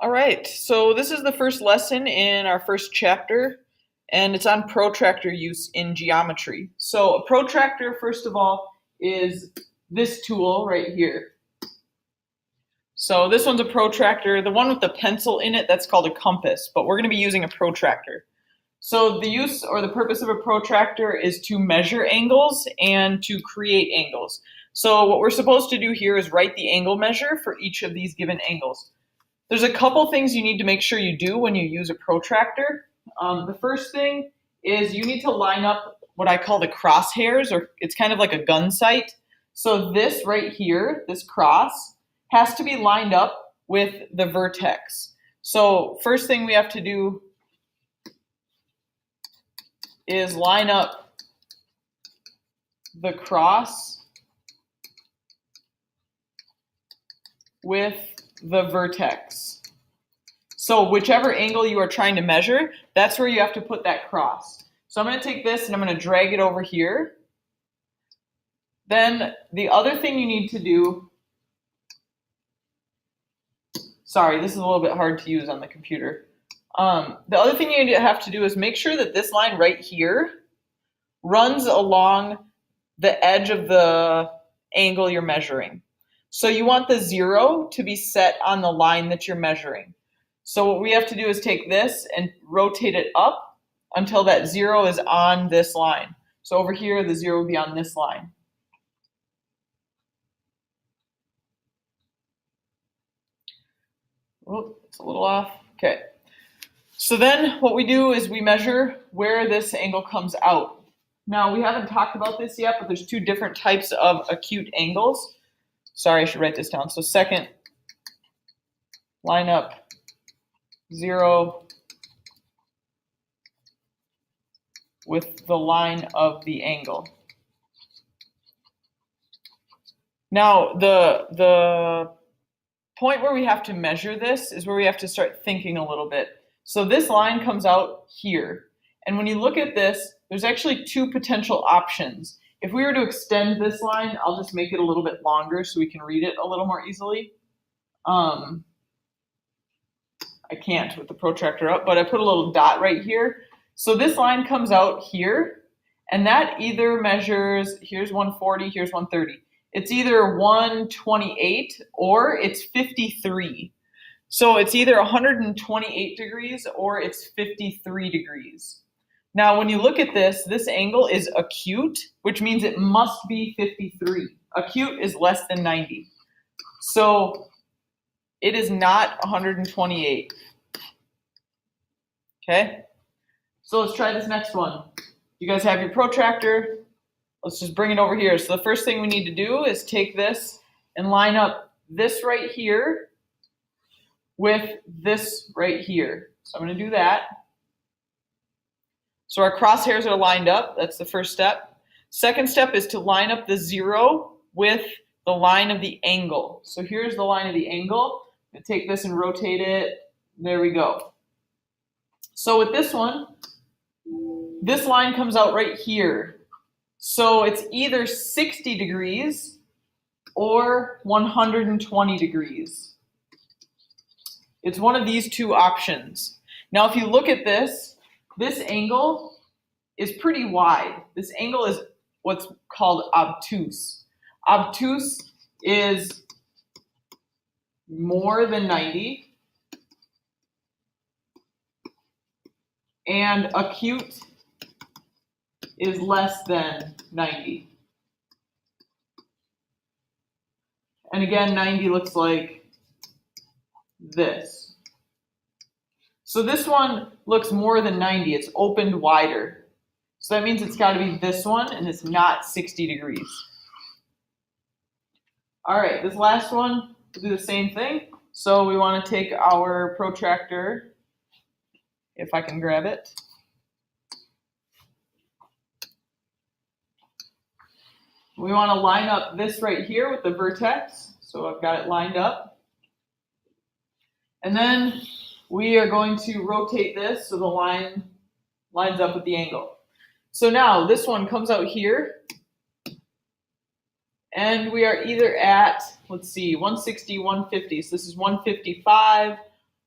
All right, so this is the first lesson in our first chapter, and it's on protractor use in geometry. So a protractor, first of all, is this tool right here. So this one's a protractor. The one with the pencil in it, that's called a compass, but we're going to be using a protractor. So the use or the purpose of a protractor is to measure angles and to create angles. So what we're supposed to do here is write the angle measure for each of these given angles. There's a couple things you need to make sure you do when you use a protractor. The first thing is you need to line up what I call the crosshairs, or it's kind of like a gun sight. So this right here, this cross, has to be lined up with the vertex. So first thing we have to do is line up the cross with the vertex. So whichever angle you are trying to measure, that's where you have to put that cross. So I'm going to take this and I'm going to drag it over here. Then the other thing you need to do, sorry, this is a little bit hard to use on the computer. The other thing you have to do is make sure that this line right here runs along the edge of the angle you're measuring. So you want the 0 to be set on the line that you're measuring. So what we have to do is take this and rotate it up until that 0 is on this line. So over here, the 0 will be on this line. Oh, it's a little off. Okay. So then what we do is we measure where this angle comes out. Now, we haven't talked about this yet, but there's two different types of acute angles. Sorry, I should write this down. So second, line up 0 with the line of the angle. Now, the point where we have to measure this is where we have to start thinking a little bit. So this line comes out here. And when you look at this, there's actually two potential options. If we were to extend this line, I'll just make it a little bit longer so we can read it a little more easily. I can't with the protractor up, but I put a little dot right here. So this line comes out here, and that either measures, here's 140, here's 130. It's either 128 or it's 53. So it's either 128 degrees or it's 53 degrees. Now, when you look at this, this angle is acute, which means it must be 53. Acute is less than 90. So it is not 128. Okay? So let's try this next one. You guys have your protractor. Let's just bring it over here. So the first thing we need to do is take this and line up this right here with this right here. So I'm going to do that. So our crosshairs are lined up. That's the first step. Second step is to line up the 0 with the line of the angle. So here's the line of the angle. I'm going to take this and rotate it. There we go. So with this one, this line comes out right here. So it's either 60 degrees or 120 degrees. It's one of these two options. Now, if you look at this, this angle is pretty wide. This angle is what's called obtuse. Obtuse is more than 90, and acute is less than 90. And again, 90 looks like this. So this one looks more than 90. It's opened wider. So that means it's got to be this one, and it's not 60 degrees. All right, this last one, we'll do the same thing. So we want to take our protractor, if I can grab it. We want to line up this right here with the vertex. So I've got it lined up. And then we are going to rotate this so the line lines up with the angle. So now this one comes out here, and we are either at, let's see, 160, 150. So this is 155,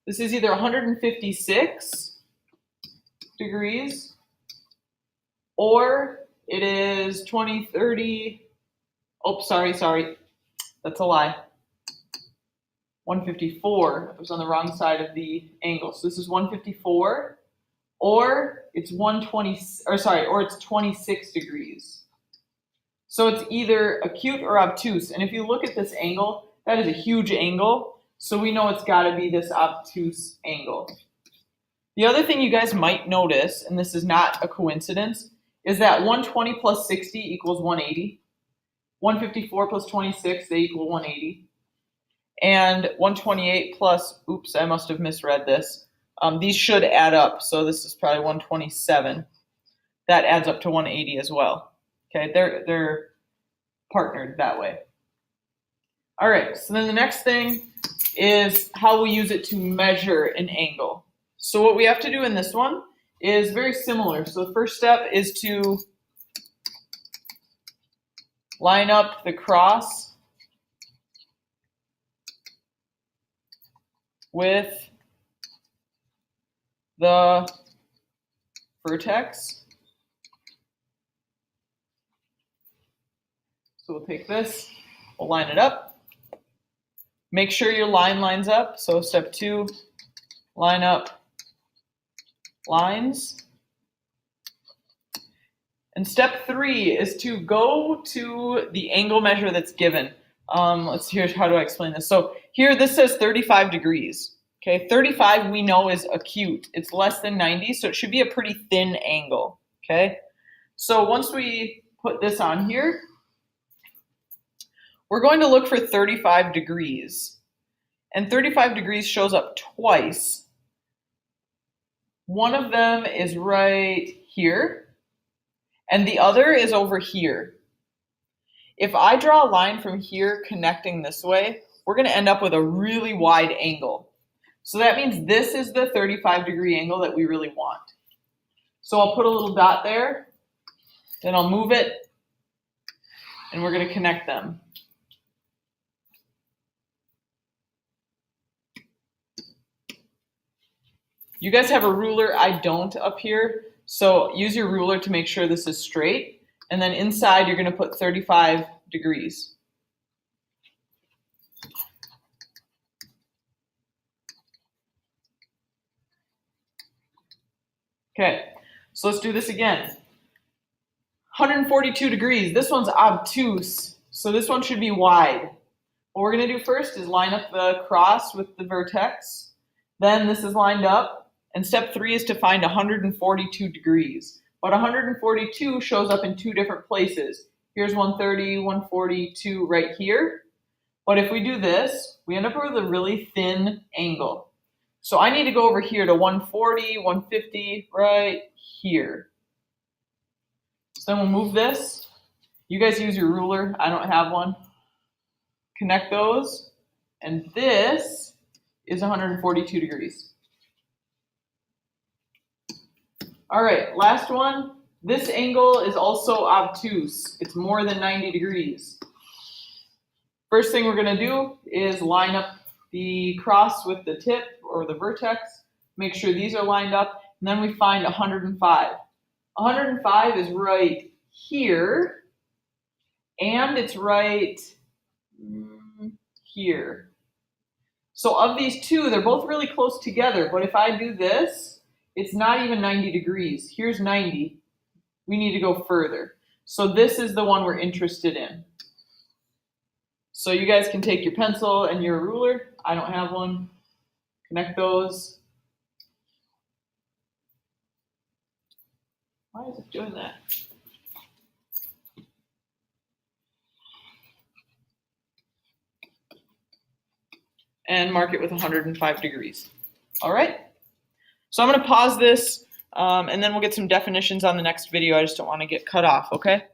This is either 156 degrees or it is 20, 30. Oh, sorry. That's a lie. 154. I was on the wrong side of the angle. So this is 154 or it's 120, or it's 26 degrees. So it's either acute or obtuse. And if you look at this angle, that is a huge angle. So we know it's got to be this obtuse angle. The other thing you guys might notice, and this is not a coincidence, is that 120 plus 60 equals 180. 154 plus 26, they equal 180. And 128 plus, oops, I must have misread this. These should add up. So this is probably 127. That adds up to 180 as well. Okay, they're partnered that way. All right, so then the next thing is how we use it to measure an angle. So what we have to do in this one is very similar. So the first step is to line up the cross with the vertex. So we'll take this, we'll line it up. Make sure your line lines up. So step 2, line up lines. And step 3 is to go to the angle measure that's given. Let's hear how do I explain this. So here this says 35 degrees. Okay, 35 we know is acute. It's less than 90, so it should be a pretty thin angle. Okay, so once we put this on here, we're going to look for 35 degrees. And 35 degrees shows up twice. One of them is right here, and the other is over here. If I draw a line from here connecting this way, we're going to end up with a really wide angle. So that means this is the 35-degree angle that we really want. So I'll put a little dot there, then I'll move it, and we're going to connect them. You guys have a ruler, I don't up here, so use your ruler to make sure this is straight, and then inside you're going to put 35 degrees. Okay, so let's do this again. 142 degrees, this one's obtuse, so this one should be wide. What we're going to do first is line up the cross with the vertex, then this is lined up. And step 3 is to find 142 degrees. But 142 shows up in 2 different places. Here's 130, 142 right here. But if we do this, we end up with a really thin angle. So I need to go over here to 140, 150, right here. So then we'll move this. You guys use your ruler. I don't have one. Connect those. And this is 142 degrees. All right, last one. This angle is also obtuse. It's more than 90 degrees. First thing we're going to do is line up the cross with the tip or the vertex. Make sure these are lined up. And then we find 105. 105 is right here. And it's right here. So of these two, they're both really close together. But if I do this, it's not even 90 degrees. Here's 90. We need to go further. So this is the one we're interested in. So you guys can take your pencil and your ruler. I don't have one. Connect those. Why is it doing that? And mark it with 105 degrees. All right. So I'm going to pause this, and then we'll get some definitions on the next video. I just don't want to get cut off, okay?